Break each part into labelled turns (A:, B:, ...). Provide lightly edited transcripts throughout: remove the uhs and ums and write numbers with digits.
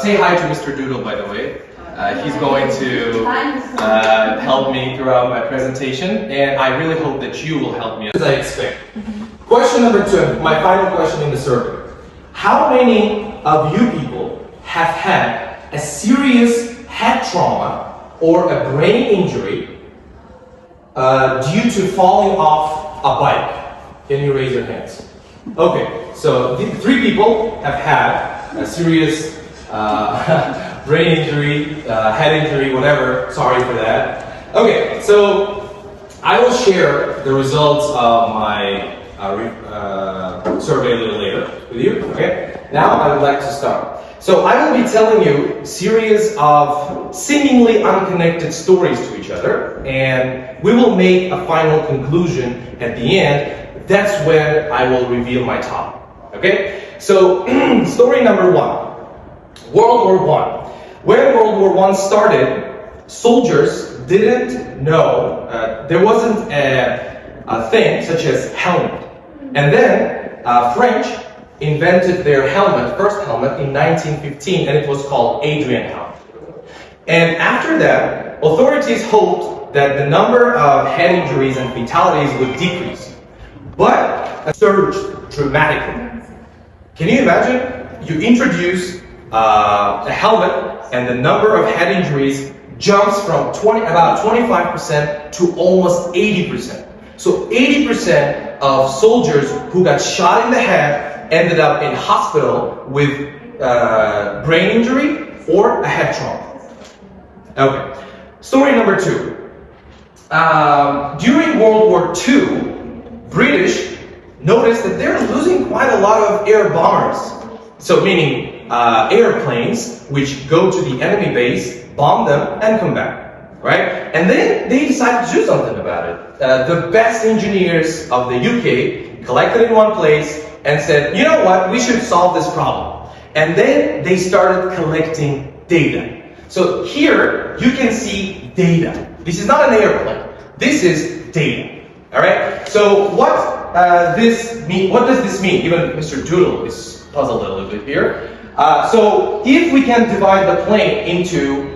A: Say hi to Mr. Doodle, by the way. He's going to help me throughout my presentation, and I really hope that you will help me as I expect. Question number 2, my final question in the survey. How many of you people have had a serious head trauma or a brain injury due to falling off a bike? Can you raise your hands? Okay, so 3 people have had a serious brain injury, head injury, whatever. Sorry for that. Okay, so I will share the results of my survey a little later with you. Okay, now I would like to start. So I will be telling you a series of seemingly unconnected stories to each other, and we will make a final conclusion at the end. That's when I will reveal my topic. Okay, so story number 1. World War I. When World War I started, soldiers didn't know, there wasn't a thing such as helmet. And then French invented their helmet, first helmet, in 1915, and it was called Adrian helmet. And after that, authorities hoped that the number of head injuries and fatalities would decrease. But it surged dramatically. Can you imagine? You introduce a helmet, and the number of head injuries jumps from about 25% to almost 80%. So 80% of soldiers who got shot in the head ended up in hospital with brain injury or a head trauma. Okay. Story number 2. During World War II, British noticed that they're losing quite a lot of air bombers. So meaning airplanes which go to the enemy base, bomb them, and come back, right? And then they decided to do something about it. The best engineers of the UK collected in one place and said, you know what, we should solve this problem. And then they started collecting data. So here you can see data. This is not an airplane. This is data. All right. So what this mean? What does this mean? Even Mr. Doodle is puzzled a little bit here. So if we can divide the plane into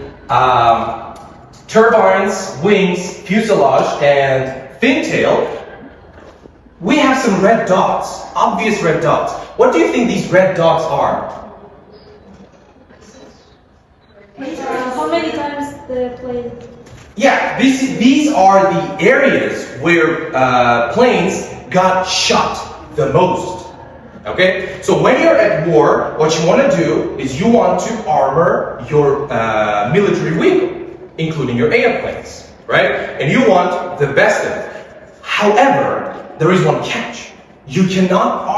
A: turbines, wings, fuselage, and fin tail, we have some red dots, obvious red dots. What do you think these red dots are?
B: How many times the plane?
A: Yeah, these are the areas where planes got shot the most. Okay, so when you're at war, what you want to do is you want to armor your military vehicle, including your airplanes, right? And you want the best of it. However, there is one catch. You cannot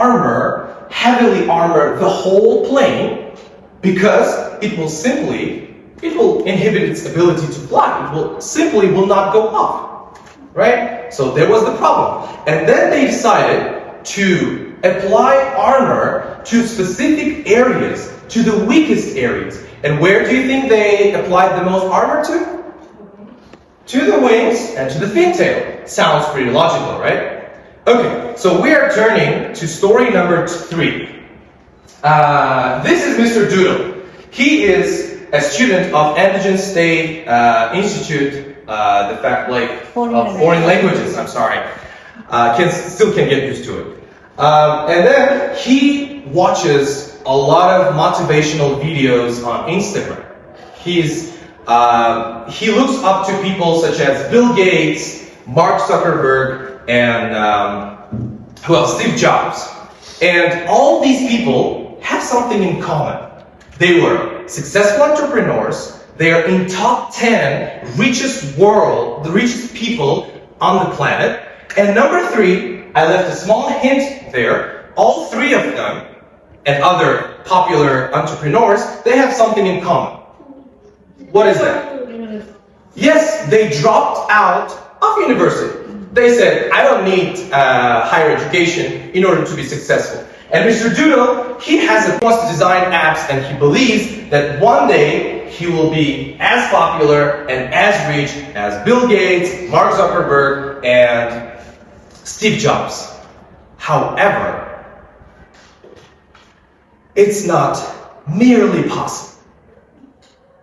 A: heavily armor the whole plane, because it will inhibit its ability to fly. It will not go up, right? So there was the problem. And then they decided to apply armor to specific areas, to the weakest areas. And where do you think they applied the most armor to? To the wings and to the fin tail. Sounds pretty logical, right? Okay, so we are turning to story number 3. This is Mr. Doodle. He is a student of Andijan State Institute, Foreign Languages, I'm sorry. Still can get used to it. And then he watches a lot of motivational videos on Instagram. He looks up to people such as Bill Gates, Mark Zuckerberg, and who else? Steve Jobs. And all these people have something in common. They were successful entrepreneurs. They are in top 10 richest people on the planet. And number 3, I left a small hint there. All 3 of them and other popular entrepreneurs, they have something in common. What is that? Yes, they dropped out of university. They said, I don't need higher education in order to be successful. And Mr. Doodle, he wants to design apps, and he believes that one day he will be as popular and as rich as Bill Gates, Mark Zuckerberg, and Steve Jobs. However, it's not merely possible.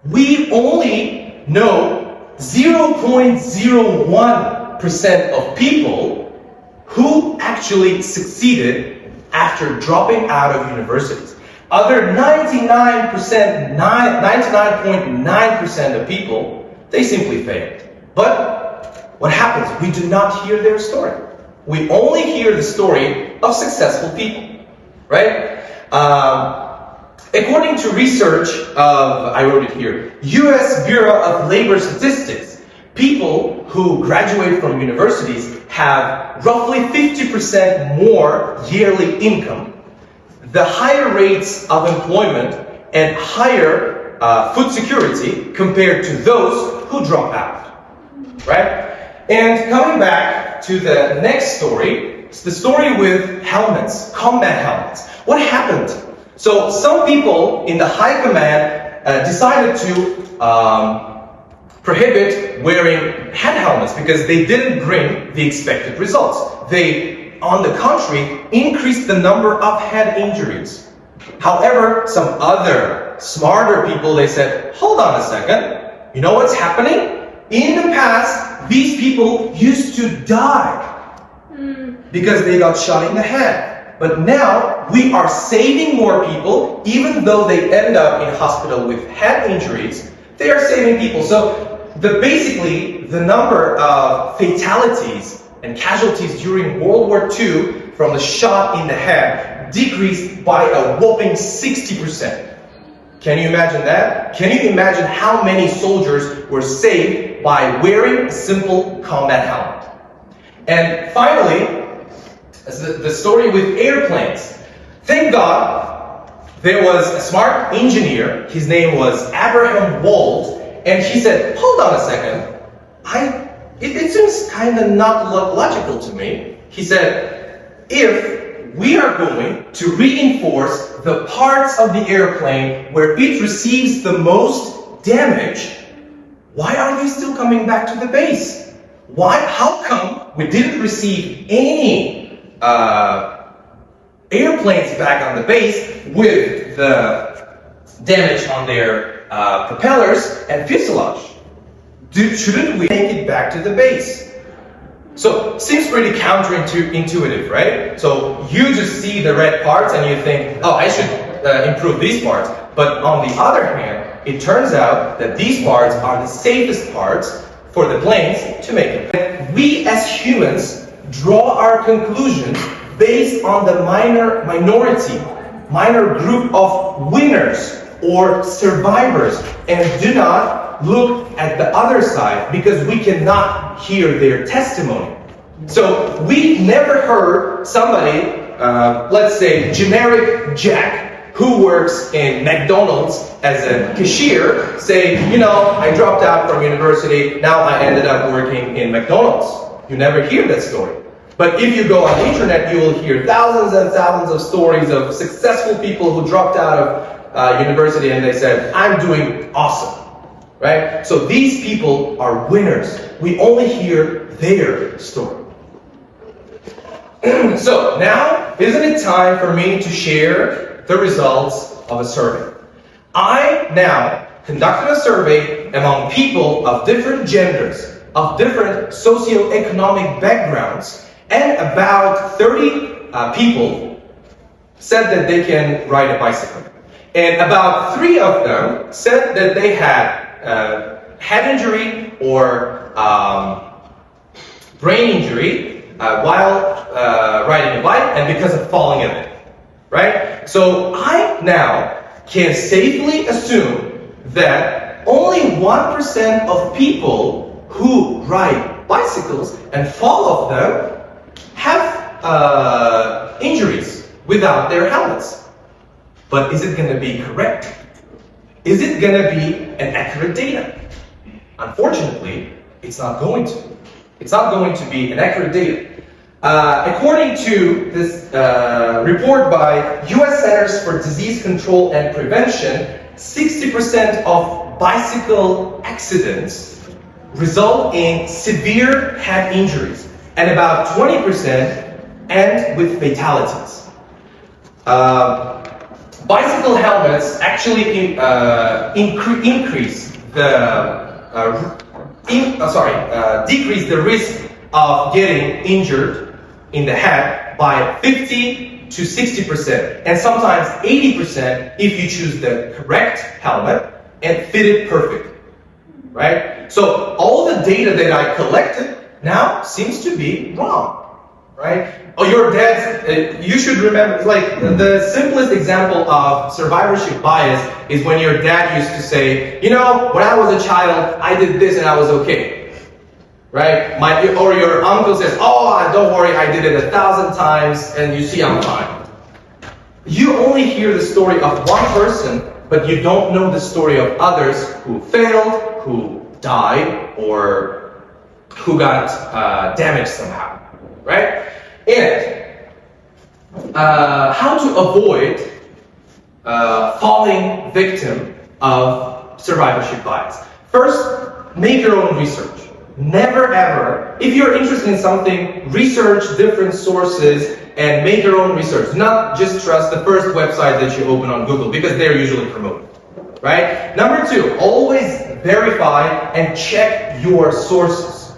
A: We only know 0.01% of people who actually succeeded after dropping out of universities. Other 99.9% of people, they simply failed. But what happens? We do not hear their story. We only hear the story of successful people, right? According to research of, I wrote it here, US Bureau of Labor Statistics, people who graduate from universities have roughly 50% more yearly income, the higher rates of employment, and higher food security compared to those who drop out, right? And coming back to the next story, it's the story with helmets, combat helmets. What happened? So some people in the high command decided to prohibit wearing head helmets because they didn't bring the expected results. They, on the contrary, increased the number of head injuries. However, some other smarter people, they said, hold on a second, you know what's happening? In the past, these people used to die because they got shot in the head. But now, we are saving more people, even though they end up in hospital with head injuries, they are saving people. So, basically, the number of fatalities and casualties during World War II from the shot in the head decreased by a whopping 60%. Can you imagine that? Can you imagine how many soldiers were saved by wearing a simple combat helmet? And finally, the story with airplanes. Thank God there was a smart engineer, his name was Abraham Wald, and he said, hold on a second, it seems kind of not logical to me. He said, if we are going to reinforce the parts of the airplane where it receives the most damage, why are they still coming back to the base? How come we didn't receive any airplanes back on the base with the damage on their propellers and fuselage? Shouldn't we take it back to the base? So, seems pretty counterintuitive, right? So, you just see the red parts and you think, oh, I should improve these parts. But on the other hand, it turns out that these parts are the safest parts for the planes to make it. We as humans draw our conclusions based on the minor group of winners or survivors, and do not look at the other side because we cannot hear their testimony. So we never heard somebody, let's say generic Jack, who works in McDonald's as a cashier, say, you know, I dropped out from university, now I ended up working in McDonald's. You never hear that story. But if you go on the internet, you will hear thousands and thousands of stories of successful people who dropped out of university and they said, I'm doing awesome. Right? So these people are winners. We only hear their story. So now, isn't it time for me to share the results of a survey? I now conducted a survey among people of different genders, of different socioeconomic backgrounds, and about 30 people said that they can ride a bicycle. And about 3 of them said that they had head injury or brain injury while riding a bike and because of falling in it, right? So I now can safely assume that only 1% of people who ride bicycles and fall off them have injuries without their helmets. But is it going to be correct? Is it going to be an accurate data? Unfortunately, it's not going to. It's not going to be an accurate data. According to this report by US Centers for Disease Control and Prevention, 60% of bicycle accidents result in severe head injuries, and about 20% end with fatalities. bicycle helmets actually increase the decrease the risk of getting injured in the head by 50 to 60%, and sometimes 80% if you choose the correct helmet and fit it perfect, right? So all the data that I collected now seems to be wrong, right? Oh, your dad, you should remember, like, the simplest example of survivorship bias is when your dad used to say, you know, when I was a child, I did this and I was okay, right? Or your uncle says, oh, don't worry, I did it 1,000 times and you see I'm fine. You only hear the story of one person, but you don't know the story of others who failed, who died, or who got damaged somehow, right? And how to avoid falling victim of survivorship bias. First, make your own research. Never ever, if you're interested in something, research different sources and make your own research. Not just trust the first website that you open on Google, because they're usually promoted, right? Number two, always verify and check your sources.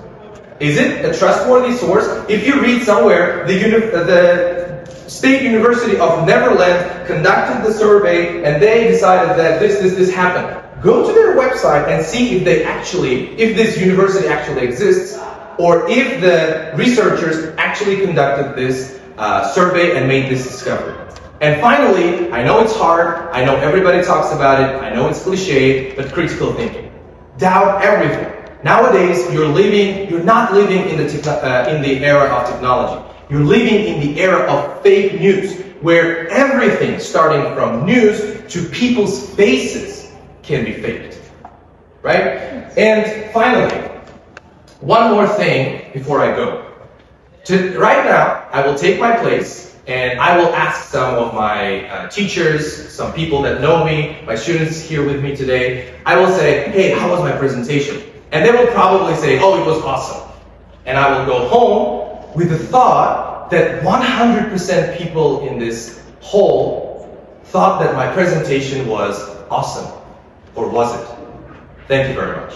A: Is it a trustworthy source? If you read somewhere, the State University of Netherlands conducted the survey and they decided that this happened, go to their website and see if this university actually exists, or if the researchers actually conducted this survey and made this discovery. And finally, I know it's hard, I know everybody talks about it, I know it's cliche, but critical thinking. Doubt everything. Nowadays, you're not living in the era of technology. You're living in the era of fake news, where everything, starting from news to people's faces, can be faked, right? And finally, one more thing before I go. Right now, I will take my place and I will ask some of my teachers, some people that know me, my students here with me today. I will say, hey, how was my presentation? And they will probably say, oh, it was awesome. And I will go home with the thought that 100% people in this hall thought that my presentation was awesome. Or was it? Thank you very much.